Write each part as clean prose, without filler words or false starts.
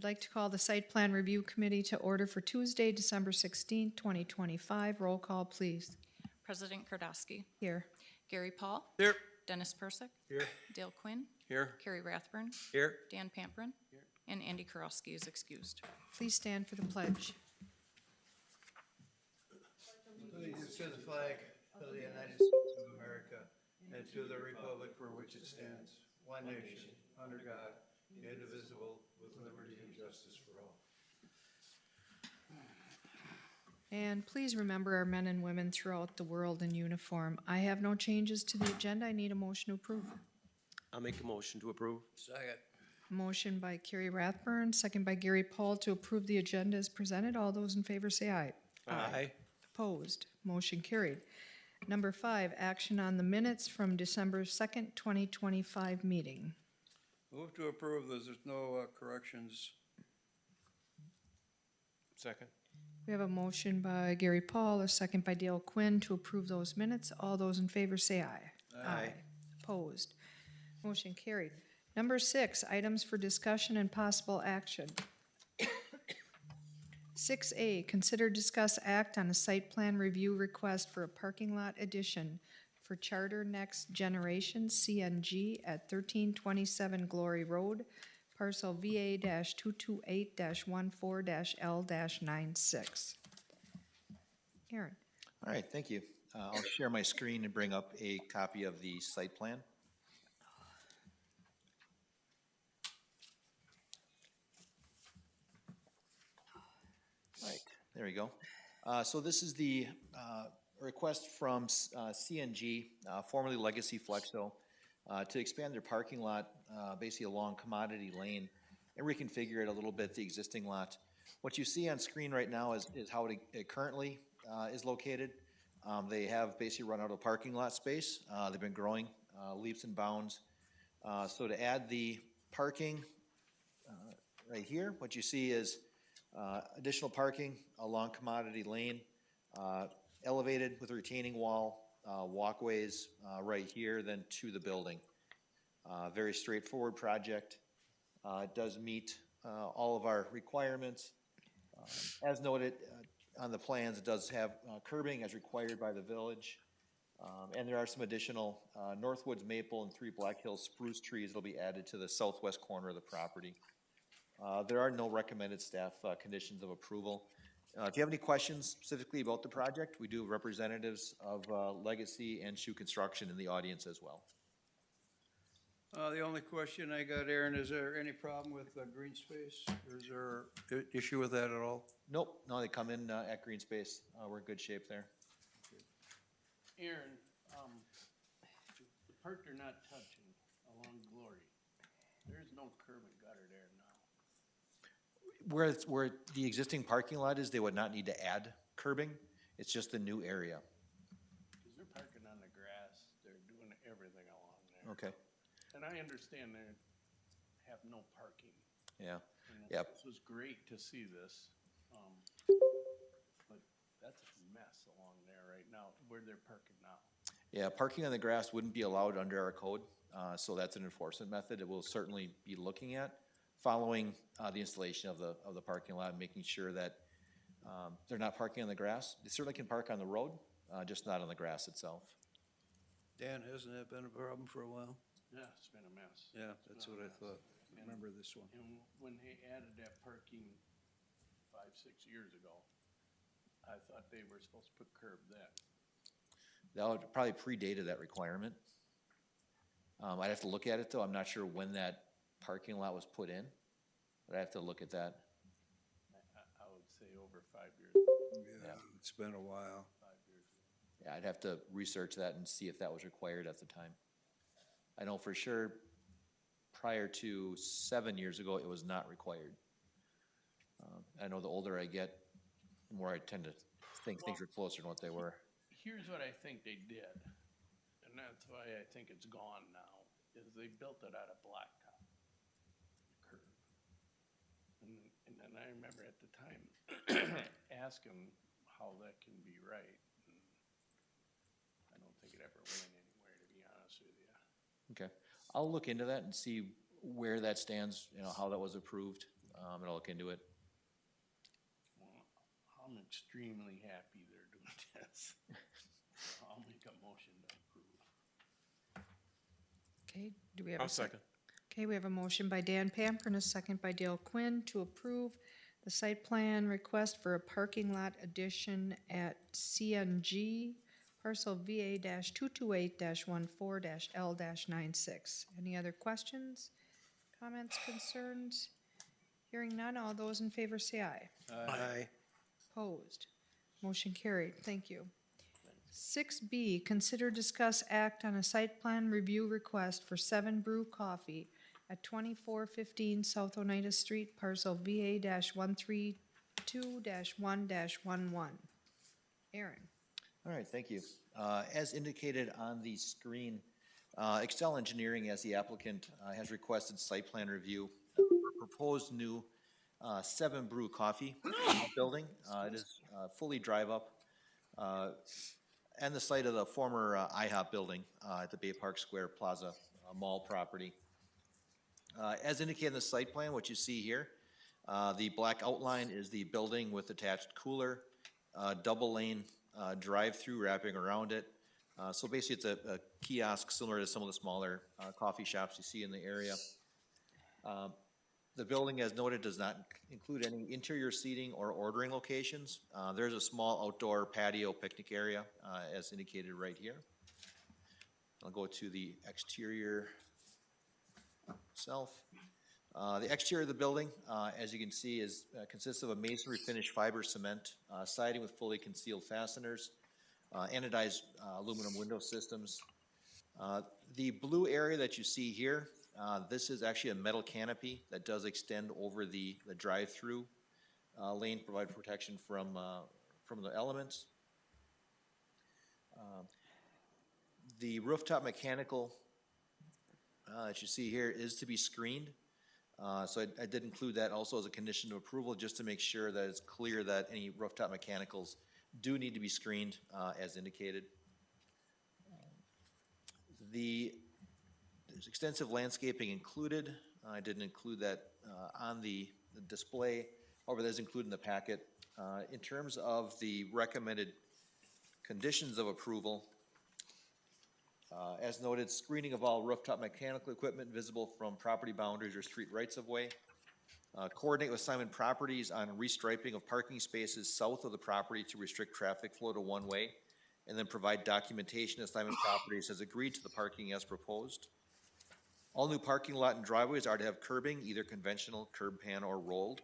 I'd like to call the Site Plan Review Committee to order for Tuesday, December 16th, 2025. Roll call, please. President Kardowski. Here. Gary Paul. Here. Dennis Persick. Here. Dale Quinn. Here. Carrie Rathburn. Here. Dan Pamprin. And Andy Karowski is excused. Please stand for the pledge. Allegiance to the flag of the United States of America and to the republic for which it stands, one nation, under God, indivisible, with liberty and justice for all. And please remember our men and women throughout the world in uniform. I have no changes to the agenda. I need a motion to approve. I'll make a motion to approve. Second. Motion by Carrie Rathburn, second by Gary Paul to approve the agenda as presented. All those in favor say aye. Aye. Opposed, motion carried. Number 5, action on the minutes from December 2nd, 2025 meeting. Move to approve, there's no corrections. Second. We have a motion by Gary Paul, a second by Dale Quinn to approve those minutes. All those in favor say aye. Aye. Opposed, motion carried. Number 6, items for discussion and possible action. 6A, consider, discuss, act on a site plan review request for a parking lot addition for Charter Next Generation CNG at 1327 Glory Road, parcel VA-228-14-L-96. Aaron. All right, thank you. I'll share my screen and bring up a copy of the site plan. All right, there we go. So this is the request from CNG, formerly Legacy Flexo, to expand their parking lot basically along Commodity Lane and reconfigure it a little bit, the existing lot. What you see on screen right now is how it currently is located. They have basically run out of parking lot space. They've been growing leaps and bounds. So to add the parking right here, what you see is additional parking along Commodity Lane, elevated with a retaining wall, walkways right here, then to the building. Very straightforward project. It does meet all of our requirements. As noted on the plans, it does have curbing as required by the village. And there are some additional Northwoods maple and 3 Black Hills spruce trees that will be added to the southwest corner of the property. There are no recommended staff conditions of approval. If you have any questions specifically about the project, we do have representatives of Legacy and Shoe Construction in the audience as well. The only question I got, Aaron, is there any problem with green space? Or is there an issue with that at all? Nope, no, they come in at green space. We're in good shape there. Aaron, the part they're not touching along Glory, there's no curb and gutter there now. Where the existing parking lot is, they would not need to add curbing. It's just a new area. Because they're parking on the grass, they're doing everything along there. Okay, And I understand they have no parking. yeah. And Yep. This was great to see this. But that's a mess along there right now, where they're parking now. Yeah, parking on the grass wouldn't be allowed under our code, so that's an enforcement method that we'll certainly be looking at following the installation of the parking lot, making sure that they're not parking on the grass. They certainly can park on the road, just not on the grass itself. Dan, hasn't that been a problem for a while? Yeah, it's been a mess. Yeah, that's what I thought. I remember this one. And when they added that parking 5-6 years ago, I thought they were supposed to put curb then. That would probably predated that requirement. I'd have to look at it though. I'm not sure when that parking lot was put in, but I have to look at that. I would say over 5 years, Yeah, it's been a while. 5 years ago. Yeah, I'd have to research that and see if that was required at the time. I know for sure prior to 7 years ago, it was not required. I know the older I get, the more I tend to think things are closer to what they were. Here's what I think they did, and that's why I think it's gone now, is they built it out of blacktop, the curb. And then I remember at the time asking how that can be right, and I don't think it ever went anywhere, to be honest with you. Okay, I'll look into that and see where that stands, you know, how that was approved. and I'll look into it. Well, I'm extremely happy they're doing this. I'll make a motion to approve. Okay, do we have a I'll second. Okay, we have a motion by Dan Pamper and a second by Dale Quinn to approve the site plan request for a parking lot addition at CNG parcel VA 228 14 L 96. Any other questions, comments, concerns? Hearing none, all those in favor say aye. Aye. Opposed? Motion carried. Thank you. 6B, consider, discuss, act on a site plan review request for 7 Brew Coffee at 2415 South Oneida Street, parcel VA-132-1-11. Aaron? All right, thank you. As indicated on the screen, Excel Engineering, as the applicant, has requested site plan review for a proposed new 7 Brew Coffee building. It is fully drive-up, and the site of the former IHOP building at the Bay Park Square Plaza Mall property. As indicated in the site plan, what you see here, the black outline is the building with attached cooler, double lane drive-through wrapping around it. So basically it's a kiosk similar to some of the smaller coffee shops you see in the area. The building, as noted, does not include any interior seating or ordering locations. There's a small outdoor patio picnic area, as indicated right here. I'll go to the exterior itself. The exterior of the building, as you can see, consists of a masonry finished fiber cement siding with fully concealed fasteners, anodized aluminum window systems. The blue area that you see here, this is actually a metal canopy that does extend over the drive-through lane, provide protection from the elements. The rooftop mechanical that you see here is to be screened. So I did include that also as a condition of approval, just to make sure that it's clear that any rooftop mechanicals do need to be screened as indicated. There's extensive landscaping included. I didn't include that on the display, however, that is included in the packet. In terms of the recommended conditions of approval, as noted, screening of all rooftop mechanical equipment visible from property boundaries or street rights-of-way. Coordinate with Simon Properties on restriping of parking spaces south of the property to restrict traffic flow to one way, and then provide documentation that Simon Properties has agreed to the parking as proposed. All new parking lot and driveways are to have curbing, either conventional, curb pan, or rolled.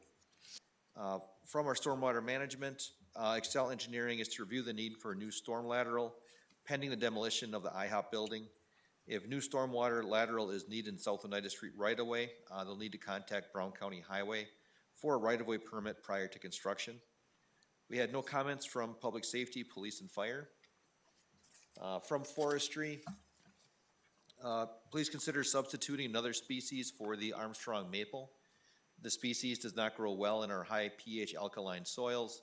From our stormwater management, Excel Engineering is to review the need for a new storm lateral pending the demolition of the IHOP building. If new stormwater lateral is needed in South Oneida Street right-of-way, they'll need to contact Brown County Highway for a right-of-way permit prior to construction. We had no comments from Public Safety, Police, and Fire. From Forestry, please consider substituting another species for the Armstrong maple. The species does not grow well in our high pH alkaline soils.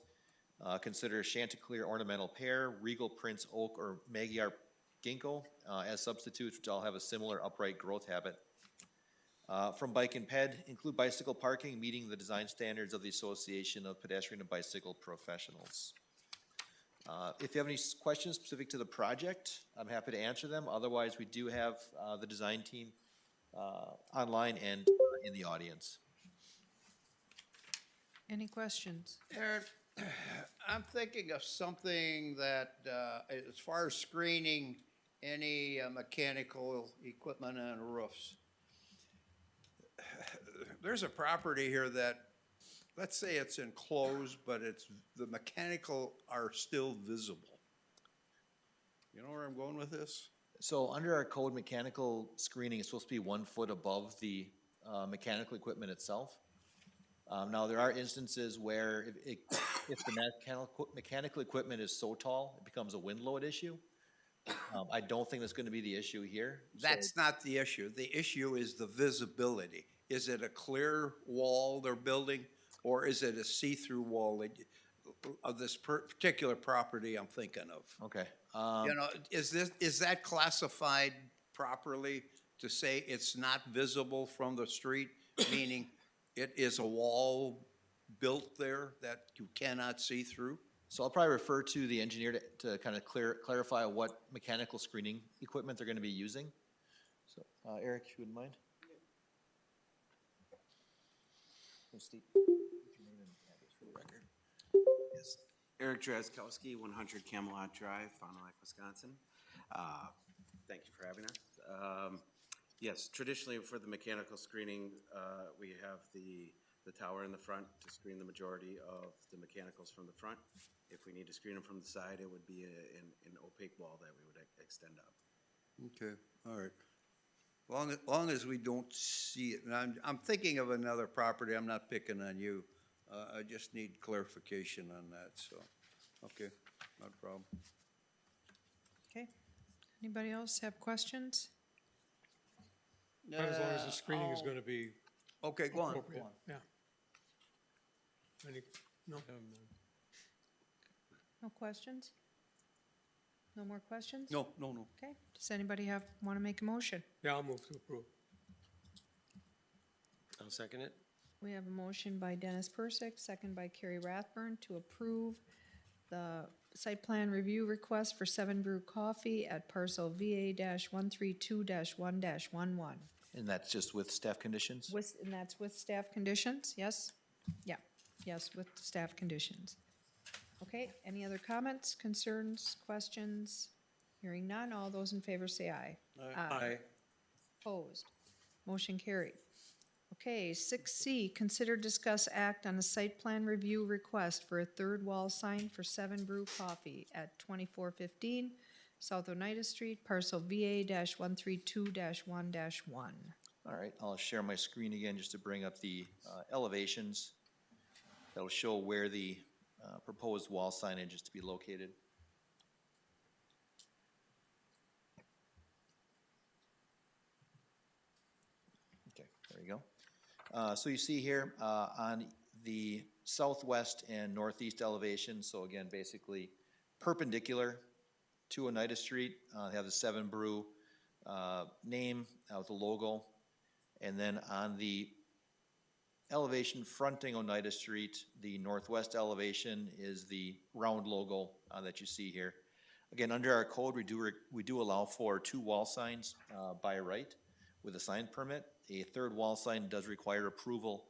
Consider Chanticleer ornamental pear, Regal Prince oak, or Magyar ginkgo as substitutes, which all have a similar upright growth habit. From Bike and Ped, include bicycle parking meeting the design standards of the Association of Pedestrian and Bicycle Professionals. If you have any questions specific to the project, I'm happy to answer them. Otherwise, we do have the design team online and in the audience. Any questions? Aaron, I'm thinking of something that, as far as screening any mechanical equipment on roofs. There's a property here that, let's say it's enclosed, but the mechanical are still visible. You know where I'm going with this? So under our code, mechanical screening is supposed to be 1 foot above the mechanical equipment itself. Now, there are instances where if the mechanical equipment is so tall, it becomes a wind load issue. I don't think that's going to be the issue here. That's not the issue. The issue is the visibility. Is it a clear wall they're building, or is it a see-through wall of this particular property I'm thinking of? Okay. You know, is that classified properly to say it's not visible from the street, meaning it is a wall built there that you cannot see through? So I'll probably refer to the engineer to kind of clarify what mechanical screening equipment they're gonna be using. So, Eric, if you wouldn't mind? And Steve, what's your name and address for the record? Yes. Eric Drazkowski, 100 Camelot Drive, Fond du Lac, Wisconsin. Thank you for having us. Yes, traditionally for the mechanical screening, we have the tower in the front to screen the majority of the mechanicals from the front. If we need to screen them from the side, it would be an opaque wall that we would extend up. Okay, all right. Long as we don't see it, and I'm thinking of another property, I'm not picking on you. I just need clarification on that, so, okay, no problem. Okay. Anybody else have questions? As long as the screening is gonna be Okay, go on, go appropriate, on. yeah. Any, no? No questions? No more questions? No. Okay. Does anybody want to make a motion? Yeah, I'll move to approve. I'll second it. We have a motion by Dennis Persick, second by Carrie Rathburn to approve the site plan review request for 7 Brew Coffee at parcel VA-132-1-11. And that's just with staff conditions? And that's with staff conditions, yes? Yeah, yes, with staff conditions. Okay, any other comments, concerns, questions? Hearing none, all those in favor say aye. Aye. Opposed? Motion carried. Okay, 6C, consider, discuss, act on a site plan review request for a third wall sign for 7 Brew Coffee at 2415 South Oneida Street, parcel VA-132-1-1. All right, I'll share my screen again just to bring up the elevations. That'll show where the proposed wall signage is to be located. Okay, there you go. So you see here on the southwest and northeast elevation, so again, basically perpendicular to Oneida Street, they have the 7 Brew name with the logo. And then on the elevation fronting Oneida Street, the northwest elevation is the round logo that you see here. Again, under our code, we do allow for 2 wall signs by right with a sign permit. A third wall sign does require approval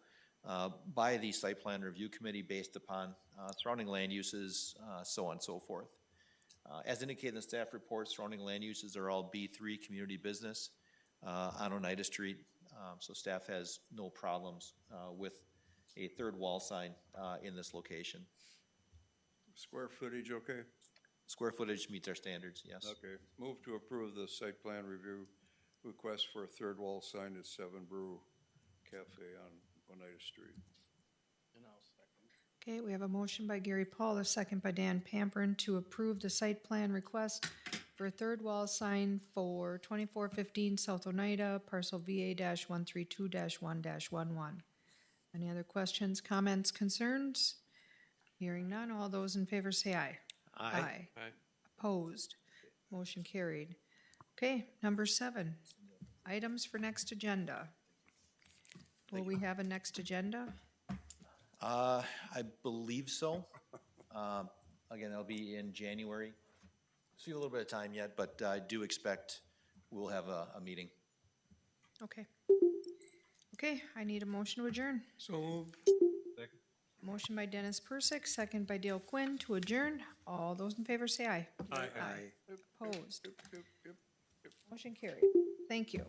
by the site plan review committee based upon surrounding land uses, so on and so forth. As indicated in the staff report, surrounding land uses are all B3 community business on Oneida Street. So staff has no problems with a third wall sign in this location. Square footage, okay? Square footage meets our standards, yes. Okay, move to approve the site plan review request for a third wall sign at 7 Brew Cafe on Oneida Street. And I'll second. Okay, we have a motion by Gary Paul, a second by Dan Pampern to approve the site plan request for a third wall sign for 2415 South Oneida, parcel VA-132-1-11. Any other questions, comments, concerns? Hearing none, all those in favor say aye. Aye. Aye. Opposed? Motion carried. Okay, number 7, items for next agenda. Will we have a next agenda? I believe so. Again, that'll be in January. So we have a little bit of time yet, but I do expect we'll have a meeting. Okay. Okay, I need a motion to adjourn. So move. Motion by Dennis Persick, second by Dale Quinn to adjourn. All those in favor say aye. Aye. Opposed? Motion carried. Thank you.